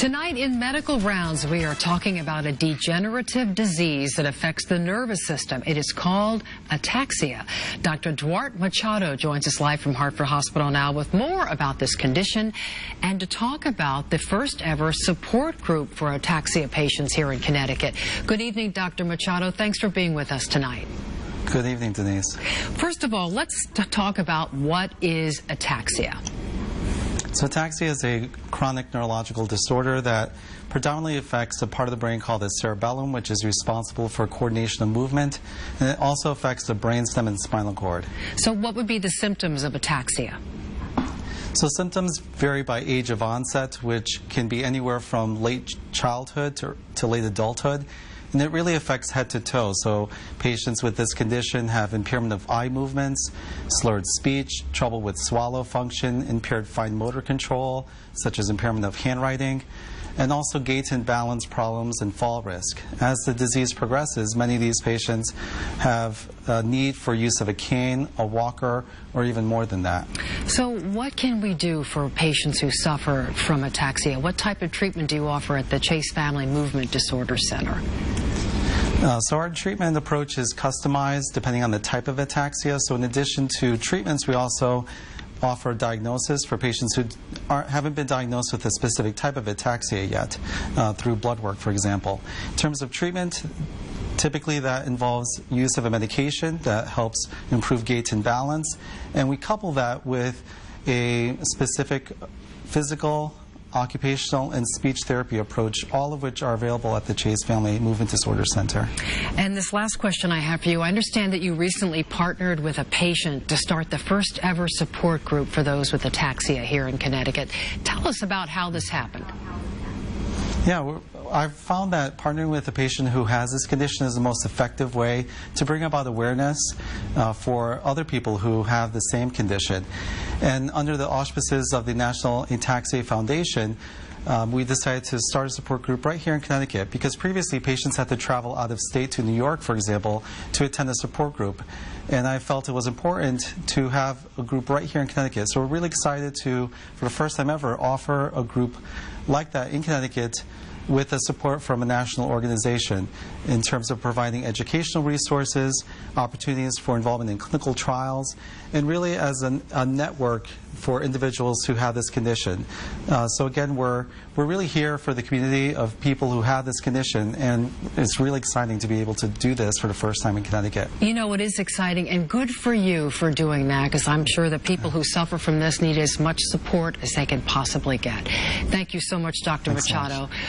Tonight in Medical Rounds, we are talking about a degenerative disease that affects the nervous system. It is called ataxia. Dr. Duarte Macahdo joins us live from Hartford Hospital now with more about this condition and to talk about the first ever support group for ataxia patients here in Connecticut. Good evening, Dr. Macahdo. Thanks for being with us tonight. Good evening, Denise. First of all, let's talk about what is ataxia. So ataxia is a chronic neurological disorder that predominantly affects a part of the brain called the cerebellum, which is responsible for coordination of movement, and it also affects the brainstem and spinal cord. So what would be the symptoms of ataxia? So symptoms vary by age of onset, which can be anywhere from late childhood to late adulthood. And it really affects head to toe. So patients with this condition have impairment of eye movements, slurred speech, trouble with swallow function, impaired fine motor control, such as impairment of handwriting, and also gait and balance problems and fall risk. As the disease progresses, many of these patients have a need for use of a cane, a walker, or even more than that. So what can we do for patients who suffer from ataxia? What type of treatment do you offer at the Chase Family Movement Disorder Center? So our treatment approach is customized depending on the type of ataxia. So in addition to treatments, we also offer diagnosis for patients who haven't been diagnosed with a specific type of ataxia yet through blood work, for example. In terms of treatment, typically that involves use of a medication that helps improve gait and balance, and we couple that with a specific physical, occupational, and speech therapy approach, all of which are available at the Chase Family Movement Disorder Center. And this last question I have for you, I understand that you recently partnered with a patient to start the first ever support group for those with ataxia here in Connecticut. Tell us about how this happened. Yeah, I've found that partnering with a patient who has this condition is the most effective way to bring about awareness for other people who have the same condition. And under the auspices of the National Ataxia Foundation, we decided to start a support group right here in Connecticut, because previously patients had to travel out of state to New York, for example, to attend a support group. And I felt it was important to have a group right here in Connecticut. So we're really excited to, for the first time ever, offer a group like that in Connecticut with the support from a national organization in terms of providing educational resources, opportunities for involvement in clinical trials, and really as a network for individuals who have this condition. So again, we're really here for the community of people who have this condition, and it's really exciting to be able to do this for the first time in Connecticut. You know, it is exciting, and good for you for doing that, because I'm sure that people who suffer from this need as much support as they can possibly get. Thank you so much, Dr. Macahdo.